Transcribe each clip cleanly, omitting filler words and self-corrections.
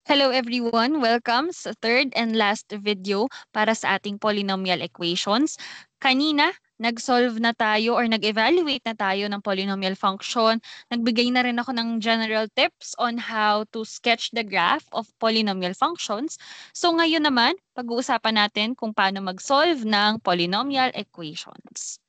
Hello everyone! Welcome sa third and last video para sa ating polynomial equations. Kanina, nag-solve na tayo or nag-evaluate na tayo ng polynomial function. Nagbigay na rin ako ng general tips on how to sketch the graph of polynomial functions. So ngayon naman, pag-uusapan natin kung paano mag-solve ng polynomial equations.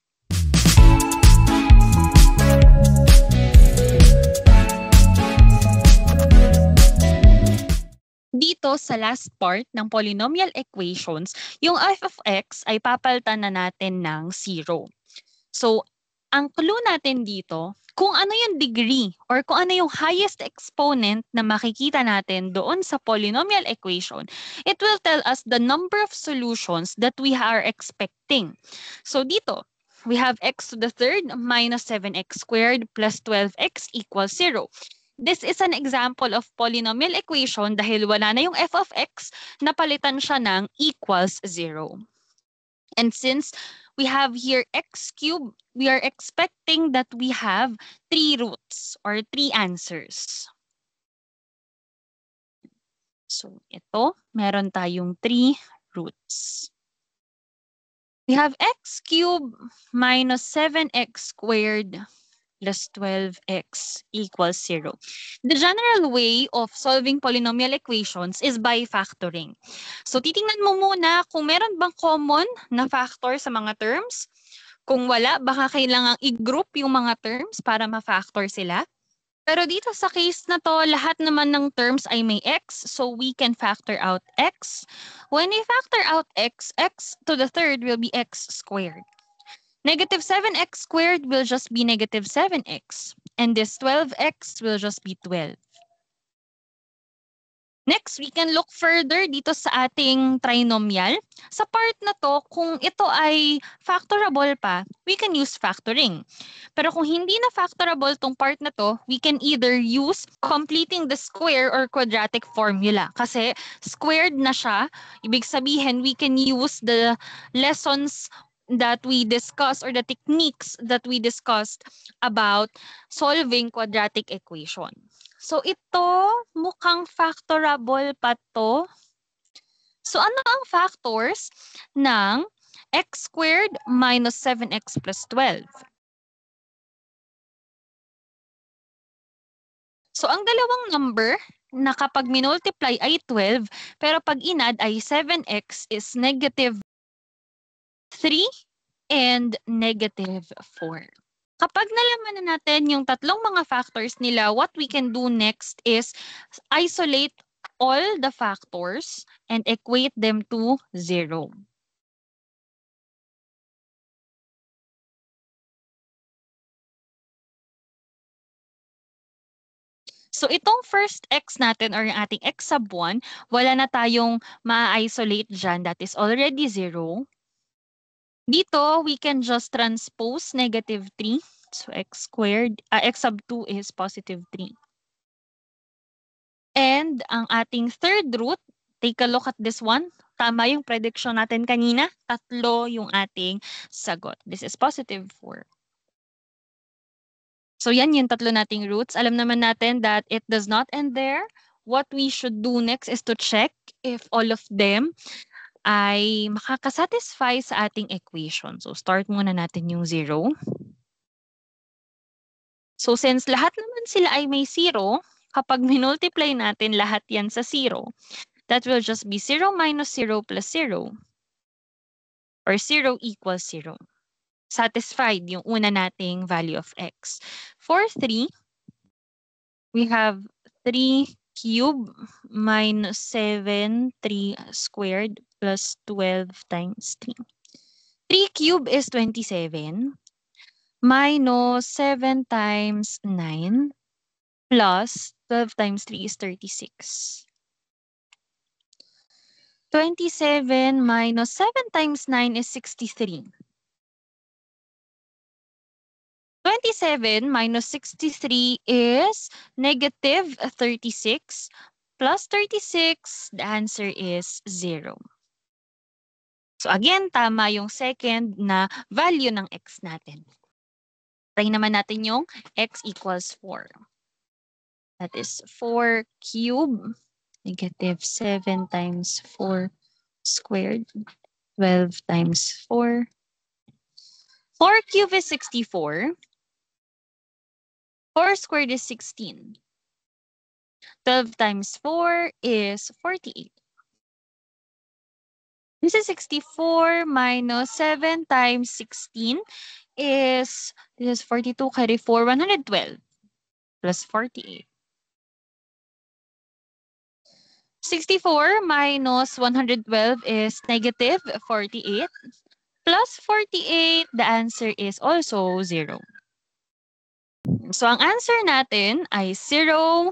Dito sa last part ng polynomial equations, yung f of x ay papalitan na natin ng 0. So, ang clue natin dito, kung ano yung degree or kung ano yung highest exponent na makikita natin doon sa polynomial equation, it will tell us the number of solutions that we are expecting. So dito, we have x to the third minus 7x squared plus 12x equals 0. This is an example of polynomial equation dahil wala na yung f of x, napalitan siya ng equals 0. And since we have here x cubed, we are expecting that we have 3 roots or 3 answers. So ito, meron tayong 3 roots. We have x cubed minus 7x squared plus 12x equals 0. The general way of solving polynomial equations is by factoring. So titingnan mo muna kung meron bang common na factor sa mga terms. Kung wala, baka kailangang i-group yung mga terms para ma-factor sila. Pero dito sa case na to, lahat naman ng terms ay may x, so we can factor out x. When we factor out x, x to the third will be x squared. Negative 7x squared will just be negative 7x. And this 12x will just be 12. Next, we can look further dito sa ating trinomial. Sa part na to, kung ito ay factorable pa, we can use factoring. Pero kung hindi na factorable tong part na to, we can either use completing the square or quadratic formula. Kasi squared na siya, ibig sabihin we can use the lessons that we discussed or the techniques that we discussed about solving quadratic equation. So ito, mukhang factorable pa to. So ano ang factors ng x squared minus 7x plus 12? So ang dalawang number na kapag minultiply ay 12, pero pag inad ay 7x is negative 3 and negative 4. Kapag nalaman na natin yung tatlong mga factors nila, what we can do next is isolate all the factors and equate them to 0. So itong first x natin or yung ating x sub 1, wala na tayong ma-isolate dyan. That is already 0. Dito, we can just transpose negative 3. So x squared, x sub 2 is positive 3. And ang ating third root, take a look at this one. Tama yung prediction natin kanina. Tatlo yung ating sagot. This is positive 4. So yan yung tatlo nating roots. Alam naman natin that it does not end there. What we should do next is to check if all of them ay makakasatisfy sa ating equation. So start muna natin yung 0. So since lahat naman sila ay may 0, kapag minultiply natin lahat yan sa 0, that will just be 0 minus 0 plus 0. Or 0 equals 0. Satisfied yung una nating value of x. For 3, we have 3 cubed minus 7, 3 squared plus 12 times 3. 3 cubed is 27 minus 7 times 9 plus 12 times 3 is 36. 27 minus 7 times 9 is 63. 27 minus 63 is negative 36 plus 36, the answer is 0. So again, tama yung second na value ng x natin. Try naman natin yung x equals 4. That is 4 cubed Negative 7 times 4 squared. 12 times 4. 4 cubed is 64. 4 squared is 16. 12 times 4 is 48. This is 64 minus 7 times 16 is, this is 42 carry 4, 112 plus 48. 64 minus 112 is negative 48 plus 48. The answer is also 0. So ang answer natin ay 0,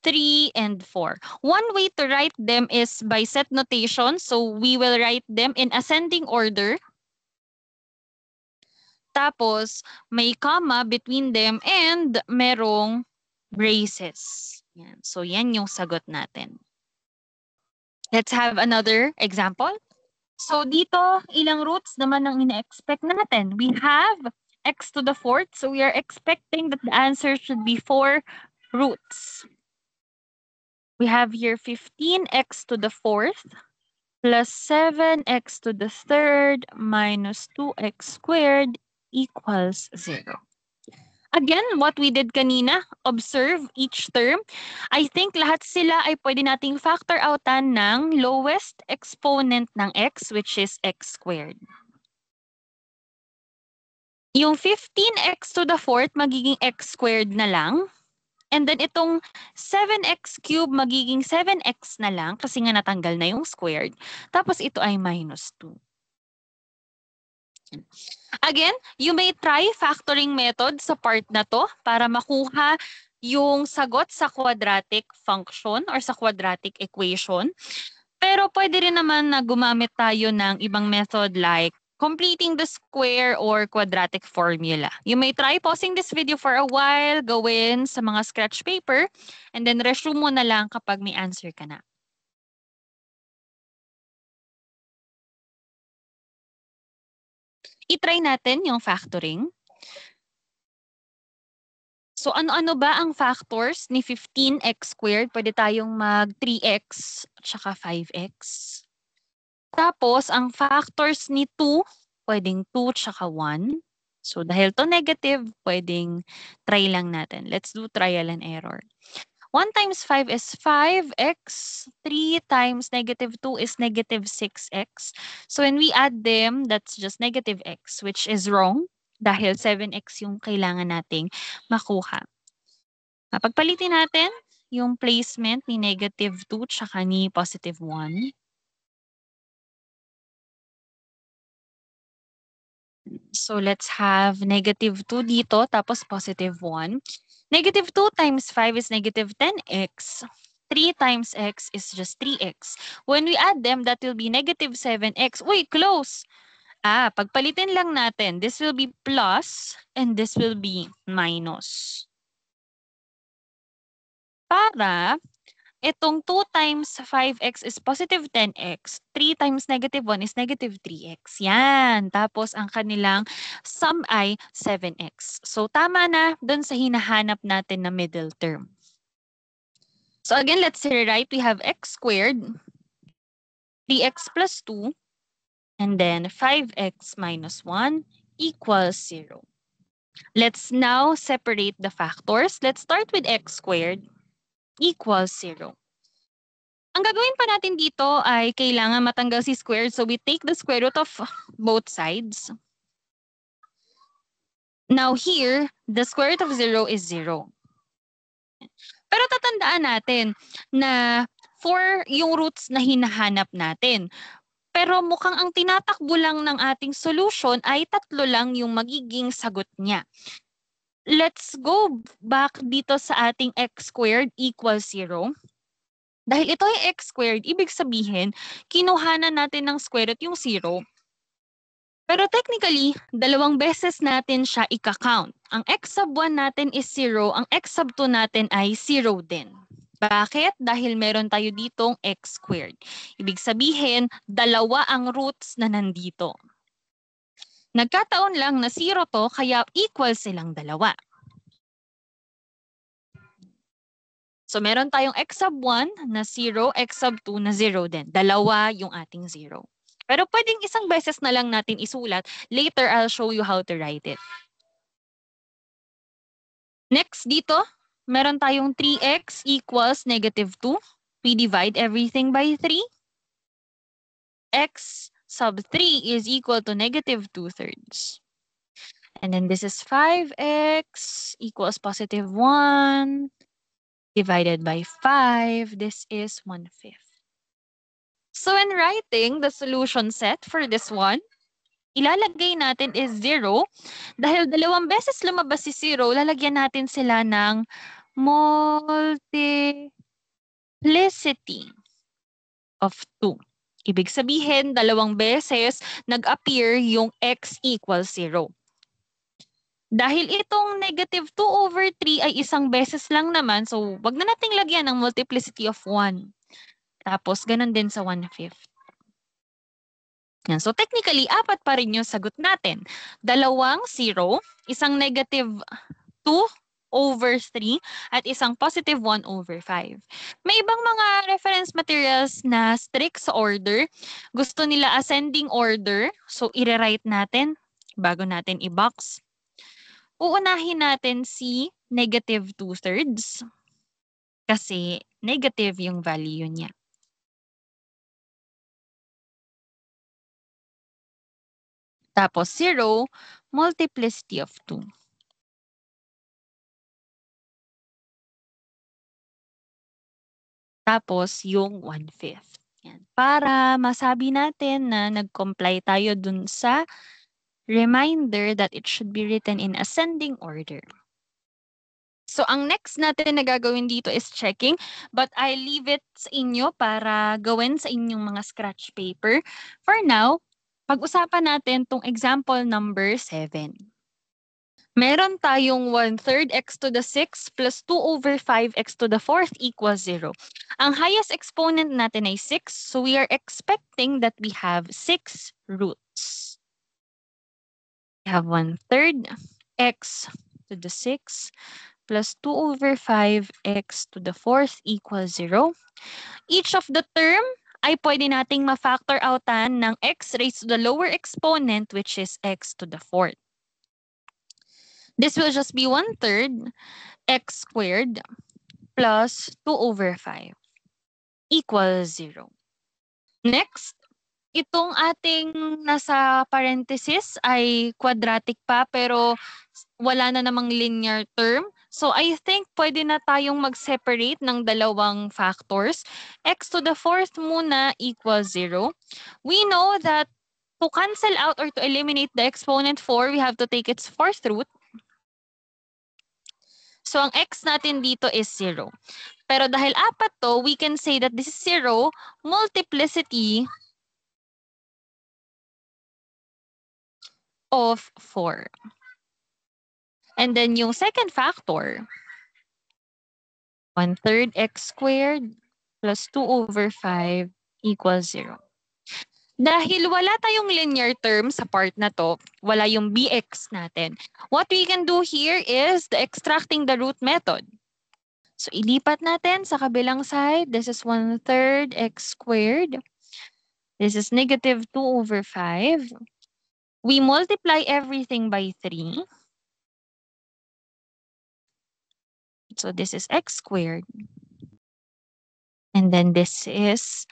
3, and 4. One way to write them is by set notation. So we will write them in ascending order. Tapos may comma between them and merong braces. Yan. So yan yung sagot natin. Let's have another example. So dito, ilang roots naman ang ina-expect natin? We have x to the fourth. So we are expecting that the answer should be 4 roots. We have here 15x to the fourth plus 7x to the third minus 2x squared equals 0. Again, what we did kanina, observe each term. I think lahat sila ay pwede nating factor outan ng lowest exponent ng x, which is x squared. Yung 15x to the fourth, magiging x squared na lang. And then itong 7x cubed, magiging 7x na lang kasi nga natanggal na yung squared. Tapos ito ay minus 2. Again, you may try factoring method sa part na to para makuha yung sagot sa quadratic function or sa quadratic equation. Pero pwede rin naman na gumamit tayo ng ibang method like completing the square or quadratic formula. You may try pausing this video for a while, gawin sa mga scratch paper, and then resume mo na lang kapag may answer ka na. I-try natin yung factoring. So ano-ano ba ang factors ni 15x squared? Pwede tayong mag 3x at saka 5x. Tapos ang factors ni 2, pwedeng 2 tsaka 1. So dahil to negative, pwedeng try lang natin. Let's do trial and error. 1 times 5 is 5x. 3 times negative 2 is negative 6x. So when we add them, that's just negative x, which is wrong dahil 7x yung kailangan nating makuha. Pagpalitin natin yung placement ni negative 2 tsaka ni positive 1. So let's have negative 2 dito, tapos positive 1. Negative 2 times 5 is negative 10x. 3 times x is just 3x. When we add them, that will be negative 7x. Uy, close! Pagpalitin lang natin. This will be plus and this will be minus. Para itong 2 times 5x is positive 10x. 3 times negative 1 is negative 3x. Yan. Tapos ang kanilang sum ay 7x. So tama na dun sa hinahanap natin na middle term. So again, let's rewrite. We have x squared, 3x plus 2, and then 5x minus 1 equals 0. Let's now separate the factors. Let's start with x squared equals 0. Ang gagawin pa natin dito ay kailangan matanggal si squared. So we take the square root of both sides. Now here, the square root of 0 is 0. Pero tatandaan natin na 4 yung roots na hinahanap natin. Pero mukhang ang tinatakbo lang ng ating solution ay 3 lang yung magiging sagot niya. Let's go back dito sa ating x squared equals 0. Dahil ito ay x squared, ibig sabihin, kinuhanan natin ng square root yung 0. Pero technically, 2 beses natin siya ika-count. Ang x sub 1 natin is 0, ang x sub 2 natin ay 0 din. Bakit? Dahil meron tayo ditong x squared. Ibig sabihin, 2 ang roots na nandito. Nagkataon lang na 0 to, kaya equal silang 2. So meron tayong x sub 1 na 0, x sub 2 na 0 din. Dalawa yung ating 0. Pero pwedeng isang beses na lang natin isulat. Later, I'll show you how to write it. Next dito, meron tayong 3x equals negative 2. We divide everything by 3. X sub 3 is equal to negative 2/3. And then this is 5x equals positive 1 divided by 5. This is 1/5. So in writing the solution set for this one, ilalagay natin is 0. Dahil dalawang beses lumabas si 0, lalagyan natin sila ng multiplicity of 2. Ibig sabihin, dalawang beses nag-appear yung x equals 0. Dahil itong negative 2 over 3 ay isang beses lang naman, so wag na nating lagyan ng multiplicity of 1. Tapos, ganun din sa 1/5. Yan. So, technically, apat pa rin yung sagot natin. Dalawang 0, isang negative 2 over 3, at isang positive 1 over 5. May ibang mga reference materials na strict sa order. Gusto nila ascending order. So, i-rewrite natin bago natin i-box. Uunahin natin si negative 2/3 kasi negative yung value niya. Tapos 0, multiplicity of 2. Tapos yung 1/5. Yan. Para masabi natin na nag-comply tayo dun sa reminder that it should be written in ascending order. So, ang next natin na gagawin dito is checking, but I leave it sa inyo para gawin sa inyong mga scratch paper. For now, pag-usapan natin tong example number 7. Meron tayong 1/3 x to the 6 plus 2 over 5 x to the 4th equals 0. Ang highest exponent natin ay 6, so we are expecting that we have 6 roots. We have 1/3 x to the 6 plus 2 over 5x to the 4th equals 0. Each of the term ay pwede nating ma-factor outan ng x raised to the lower exponent, which is x to the 4th. This will just be 1/3 x squared plus 2 over 5 equals 0. Next, itong ating nasa parenthesis ay quadratic pa pero wala na namang linear term. So I think pwede na tayong mag-separate ng dalawang factors. X to the 4th muna equals 0. We know that to cancel out or to eliminate the exponent 4, we have to take its 4th root. So ang x natin dito is 0. Pero dahil apat to, we can say that this is 0 multiplicity of 4. And then yung second factor, 1/3 x squared plus 2 over 5 equals 0. Dahil wala tayong linear term sa part na to, wala yung bx natin. What we can do here is the extracting the root method. So ilipat natin sa kabilang side. This is 1/3 x squared. This is negative 2 over 5. We multiply everything by 3. So this is x squared. And then this is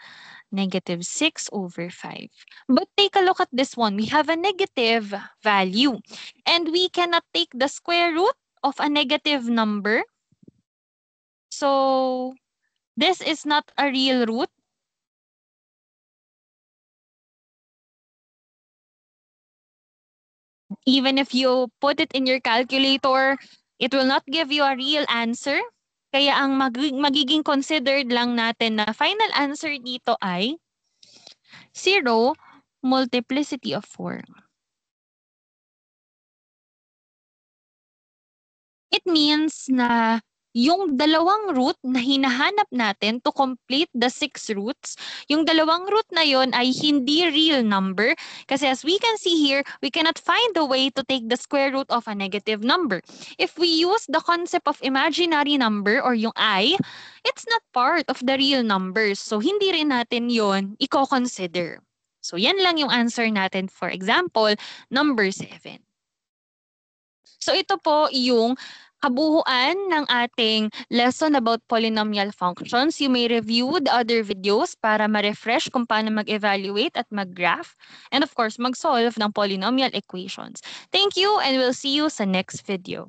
negative 6 over 5. But take a look at this one. We have a negative value. And we cannot take the square root of a negative number. So this is not a real root. Even if you put it in your calculator, it will not give you a real answer. Kaya ang magiging considered lang natin na final answer dito ay 0 multiplicity of 4. It means na yung dalawang root na hinahanap natin to complete the 6 roots, yung dalawang root na yon ay hindi real number kasi as we can see here, we cannot find a way to take the square root of a negative number. If we use the concept of imaginary number or yung I, it's not part of the real numbers. So, hindi rin natin yon i-consider. So, yan lang yung answer natin for example, number 7. So ito po yung kabuuan ng ating lesson about polynomial functions. You may review the other videos para ma-refresh kung paano mag-evaluate at mag-graph. And of course, mag-solve ng polynomial equations. Thank you and we'll see you sa next video.